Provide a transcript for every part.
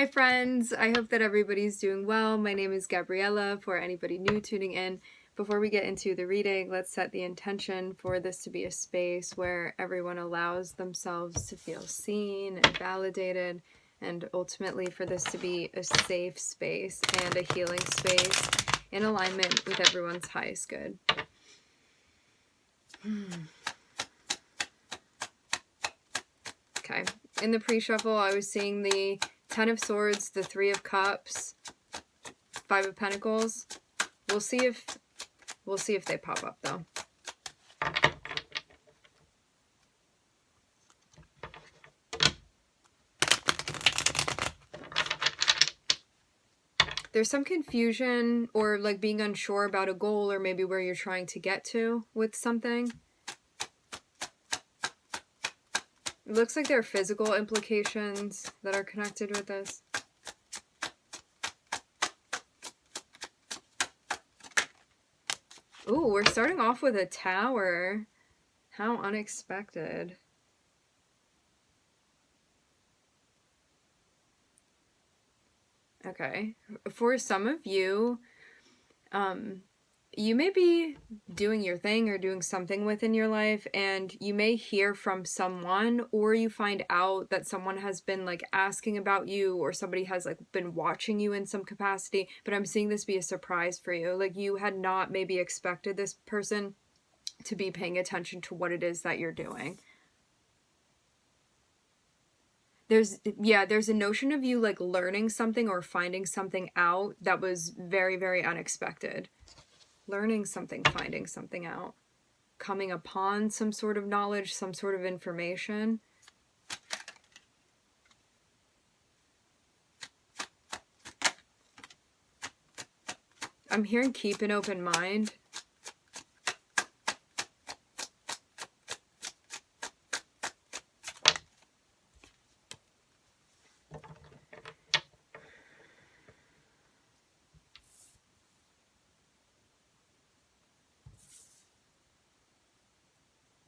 Hi friends, I hope that everybody's doing well. My name is Gabriella for anybody new tuning in. Before we get into the reading, let's set the intention for this to be a space where everyone allows themselves to feel seen and validated, and ultimately for this to be a safe space and a healing space in alignment with everyone's highest good. Okay, in the pre-shuffle I was seeing the Ten of Swords, the Three of Cups, Five of Pentacles. We'll see if they pop up though. There's some confusion or like being unsure about a goal or maybe where you're trying to get to with something. It looks like there are physical implications that are connected with this. Ooh, we're starting off with a Tower. How unexpected. Okay. For some of you, you may be doing your thing or doing something within your life, and you may hear from someone, or you find out that someone has been like asking about you, or somebody has like been watching you in some capacity, but I'm seeing this be a surprise for you. Like you had not maybe expected this person to be paying attention to what it is that you're doing. There's a notion of you like learning something or finding something out that was very, very unexpected. Learning something, finding something out, coming upon some sort of knowledge, some sort of information. I'm hearing keep an open mind.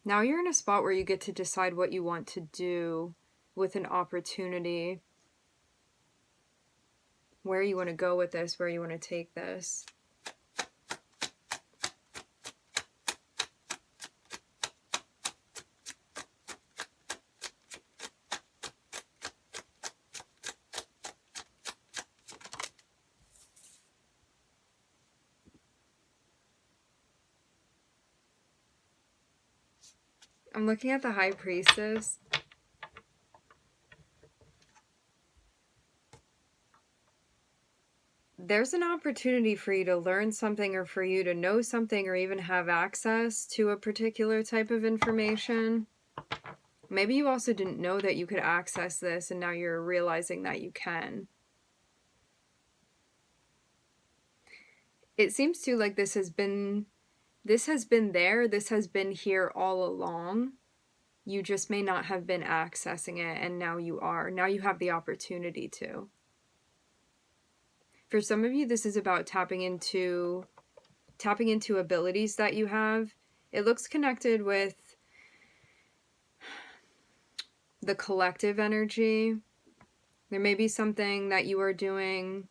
Now you're in a spot where you get to decide what you want to do with an opportunity, where you want to go with this, where you want to take this. I'm looking at the High Priestess. There's an opportunity for you to learn something or for you to know something or even have access to a particular type of information. Maybe you also didn't know that you could access this and now you're realizing that you can. It seems to like this has been there, this has been here all along. You just may not have been accessing it, and now you are. Now you have the opportunity to. For some of you, this is about tapping into abilities that you have. It looks connected with the collective energy. There may be something that you are doing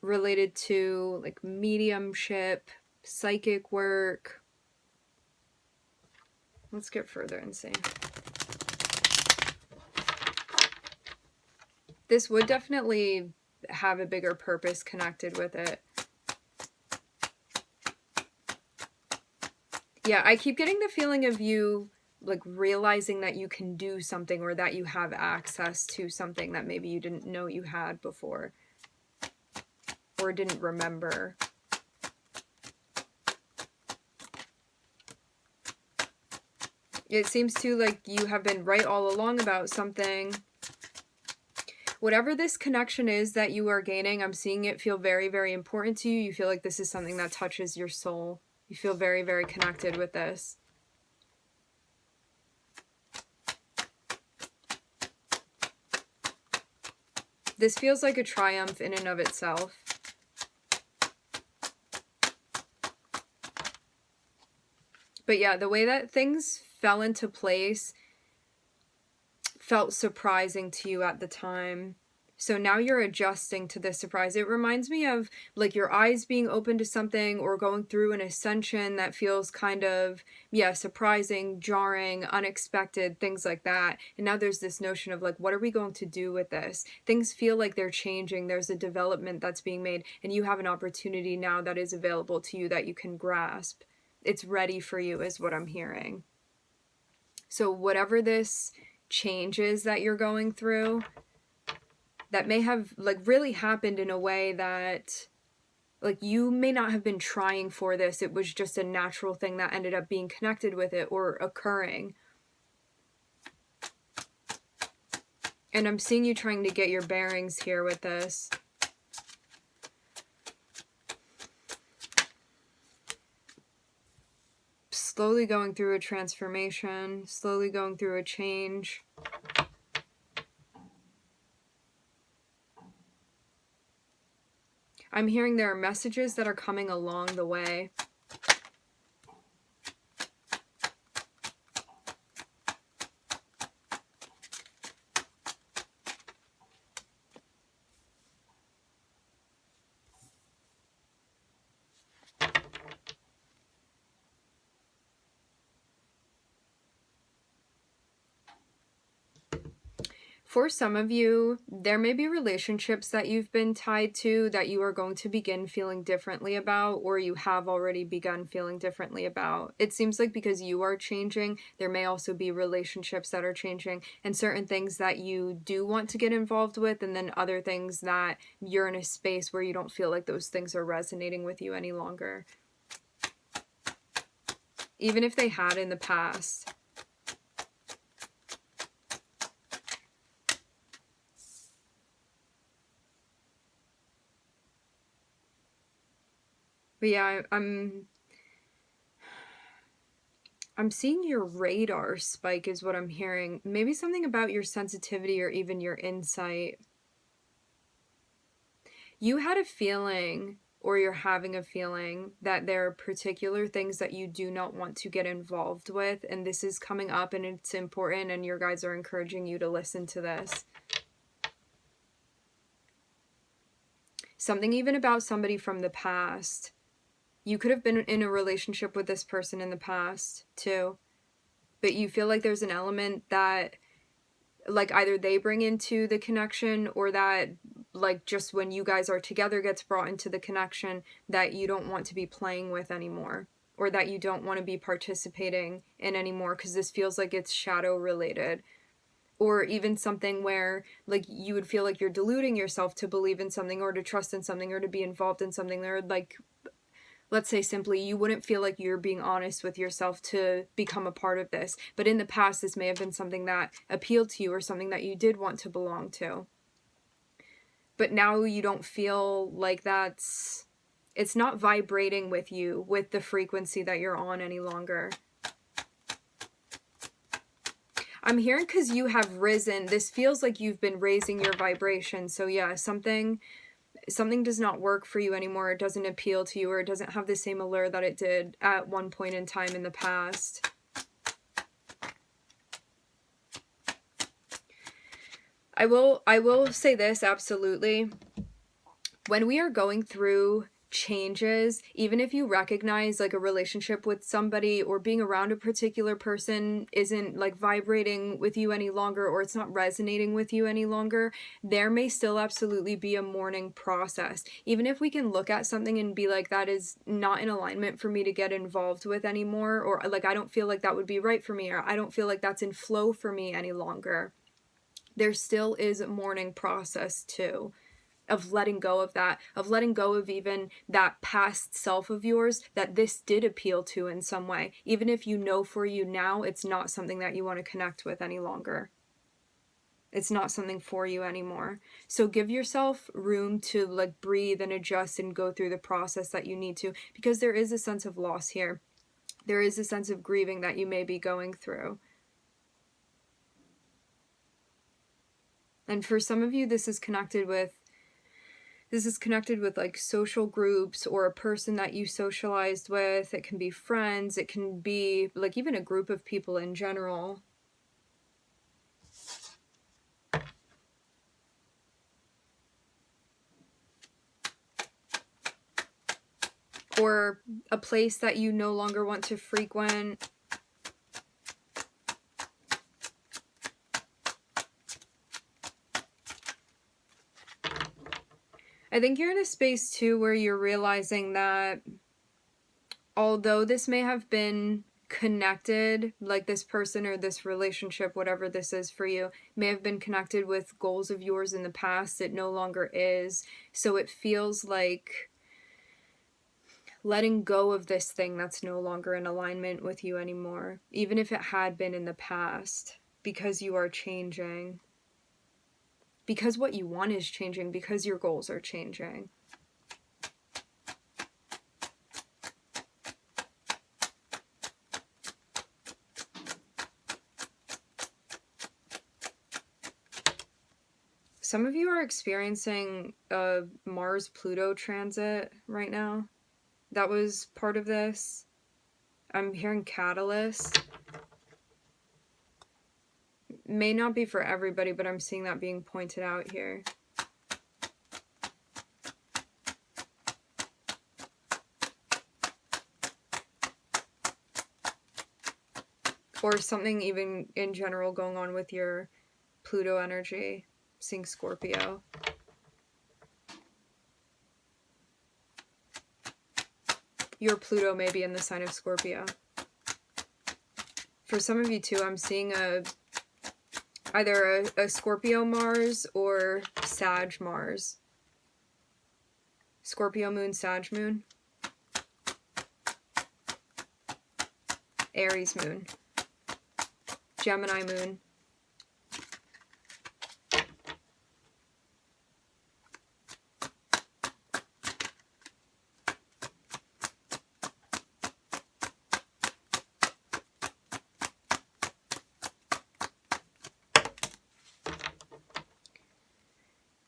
related to like mediumship, psychic work. Let's get further and see. This would definitely have a bigger purpose connected with it. Yeah, I keep getting the feeling of you like realizing that you can do something or that you have access to something that maybe you didn't know you had before or didn't remember. It seems to like you have been right all along about something. Whatever this connection is that you are gaining, I'm seeing it feel very, very important to you. You feel like this is something that touches your soul. You feel very, very connected with this. This feels like a triumph in and of itself. But yeah, the way that things fell into place felt surprising to you at the time. So now you're adjusting to this surprise. It reminds me of like your eyes being open to something or going through an ascension that feels kind of, yeah, surprising, jarring, unexpected, things like that. And now there's this notion of like, what are we going to do with this? Things feel like they're changing. There's a development that's being made, and you have an opportunity now that is available to you that you can grasp. It's ready for you, is what I'm hearing. So whatever this change is that you're going through, that may have like really happened in a way that like you may not have been trying for this. It was just a natural thing that ended up being connected with it or occurring. And I'm seeing you trying to get your bearings here with this. Slowly going through a transformation, slowly going through a change. I'm hearing there are messages that are coming along the way. For some of you, there may be relationships that you've been tied to that you are going to begin feeling differently about, or you have already begun feeling differently about. It seems like because you are changing, there may also be relationships that are changing, and certain things that you do want to get involved with, and then other things that you're in a space where you don't feel like those things are resonating with you any longer. Even if they had in the past. But yeah, I'm seeing your radar spike is what I'm hearing. Maybe something about your sensitivity or even your insight. You had a feeling, or you're having a feeling, that there are particular things that you do not want to get involved with, and this is coming up and it's important, and your guides are encouraging you to listen to this. Something even about somebody from the past. You could have been in a relationship with this person in the past, too. But you feel like there's an element that, like, either they bring into the connection, or that, like, just when you guys are together gets brought into the connection, that you don't want to be playing with anymore. Or that you don't want to be participating in anymore, because this feels like it's shadow related. Or even something where, like, you would feel like you're deluding yourself to believe in something, or to trust in something, or to be involved in something. Or, like, let's say simply, you wouldn't feel like you're being honest with yourself to become a part of this. But in the past, this may have been something that appealed to you, or something that you did want to belong to. But now you don't feel like it's not vibrating with you with the frequency that you're on any longer. I'm hearing because you have risen. This feels like you've been raising your vibration. So yeah, something does not work for you anymore. It doesn't appeal to you, or it doesn't have the same allure that it did at one point in time in the past. I will say this, absolutely. When we are going through changes, even if you recognize like a relationship with somebody or being around a particular person isn't like vibrating with you any longer, or it's not resonating with you any longer, there may still absolutely be a mourning process. Even if we can look at something and be like, that is not in alignment for me to get involved with anymore, or like, I don't feel like that would be right for me, or I don't feel like that's in flow for me any longer. There still is a mourning process too. Of letting go of that, of letting go of even that past self of yours that this did appeal to in some way, even if you know for you now it's not something that you want to connect with any longer. It's not something for you anymore. So give yourself room to like breathe and adjust and go through the process that you need to, because there is a sense of loss here. There is a sense of grieving that you may be going through. And for some of you, this is connected with like social groups, or a person that you socialized with. It can be friends. It can be like even a group of people in general. or a place that you no longer want to frequent. I think you're in a space too where you're realizing that although this may have been connected, like this person or this relationship, whatever this is for you, may have been connected with goals of yours in the past, it no longer is. So it feels like letting go of this thing that's no longer in alignment with you anymore, even if it had been in the past, because you are changing. Because what you want is changing, because your goals are changing. Some of you are experiencing a Mars-Pluto transit right now. That was part of this. I'm hearing catalyst. May not be for everybody, but I'm seeing that being pointed out here. Or something even in general going on with your Pluto energy. Seeing Scorpio. Your Pluto may be in the sign of Scorpio. For some of you too, I'm seeing either a Scorpio Mars or Sag Mars. Scorpio moon, Sag moon. Aries moon. Gemini moon.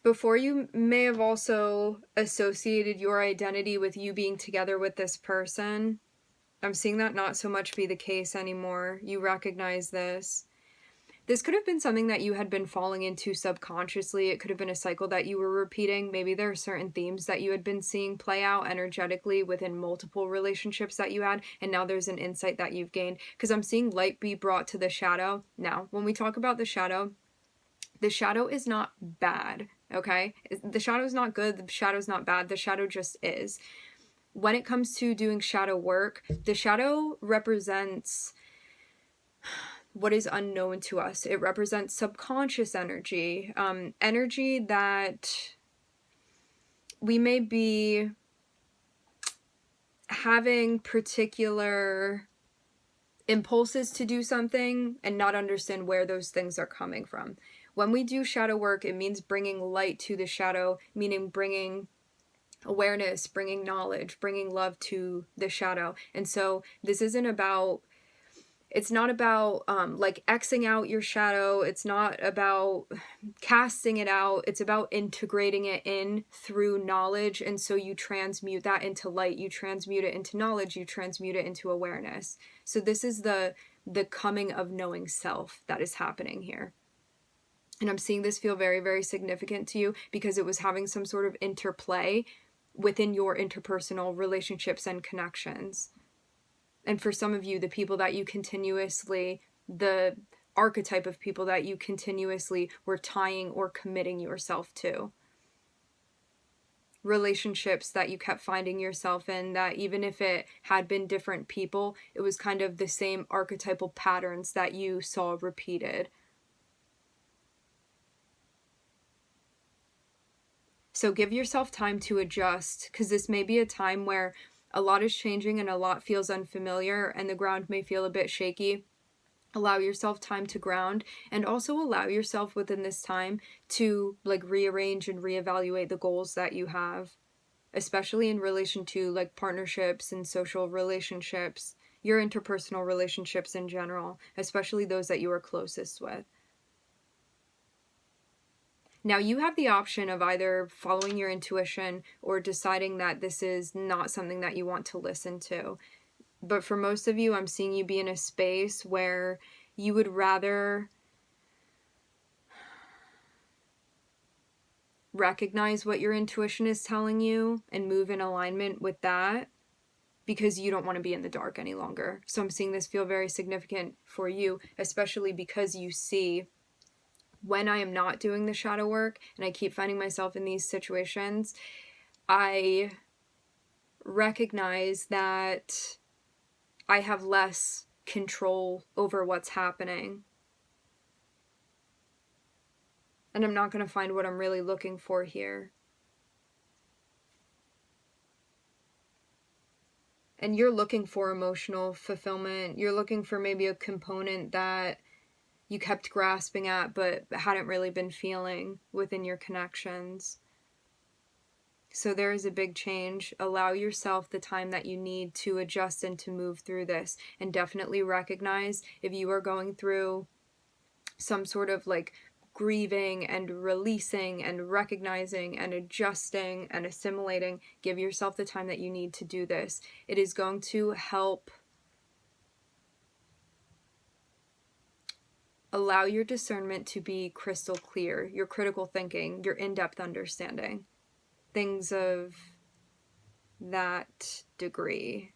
Before, you may have also associated your identity with you being together with this person. I'm seeing that not so much be the case anymore. You recognize this. This could have been something that you had been falling into subconsciously. It could have been a cycle that you were repeating. Maybe there are certain themes that you had been seeing play out energetically within multiple relationships that you had, and now there's an insight that you've gained. Because I'm seeing light be brought to the shadow. Now, when we talk about the shadow is not bad, okay? The shadow is not good, the shadow is not bad, the shadow just is. When it comes to doing shadow work, the shadow represents what is unknown to us. It represents subconscious energy, energy that we may be having particular impulses to do something and not understand where those things are coming from. When we do shadow work, it means bringing light to the shadow, meaning bringing awareness, bringing knowledge, bringing love to the shadow. And so this isn't about, it's not about like Xing out your shadow. It's not about casting it out. It's about integrating it in through knowledge. And so you transmute that into light. You transmute it into knowledge. You transmute it into awareness. So this is the coming of knowing self that is happening here. And I'm seeing this feel very, very significant to you because it was having some sort of interplay within your interpersonal relationships and connections. And for some of you, the people that you continuously, the archetype of people that you continuously were tying or committing yourself to. Relationships that you kept finding yourself in, that even if it had been different people, it was kind of the same archetypal patterns that you saw repeated. So give yourself time to adjust, because this may be a time where a lot is changing and a lot feels unfamiliar and the ground may feel a bit shaky. Allow yourself time to ground, and also allow yourself within this time to like rearrange and reevaluate the goals that you have, especially in relation to like partnerships and social relationships, your interpersonal relationships in general, especially those that you are closest with. Now you have the option of either following your intuition or deciding that this is not something that you want to listen to. But for most of you, I'm seeing you be in a space where you would rather recognize what your intuition is telling you and move in alignment with that because you don't want to be in the dark any longer. So I'm seeing this feel very significant for you, especially because you see, when I am not doing the shadow work and I keep finding myself in these situations, I recognize that I have less control over what's happening. And I'm not going to find what I'm really looking for here. And you're looking for emotional fulfillment. You're looking for maybe a component that you kept grasping at but hadn't really been feeling within your connections. So there is a big change. Allow yourself the time that you need to adjust and to move through this. And definitely recognize if you are going through some sort of like grieving and releasing and recognizing and adjusting and assimilating, give yourself the time that you need to do this. It is going to help allow your discernment to be crystal clear, your critical thinking, your in-depth understanding, things of that degree.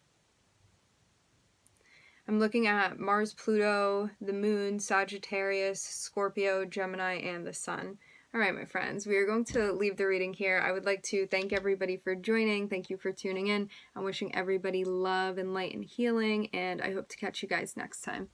I'm looking at Mars, Pluto, the Moon, Sagittarius, Scorpio, Gemini, and the Sun. All right, my friends, we are going to leave the reading here. I would like to thank everybody for joining. Thank you for tuning in. I'm wishing everybody love and light and healing, and I hope to catch you guys next time.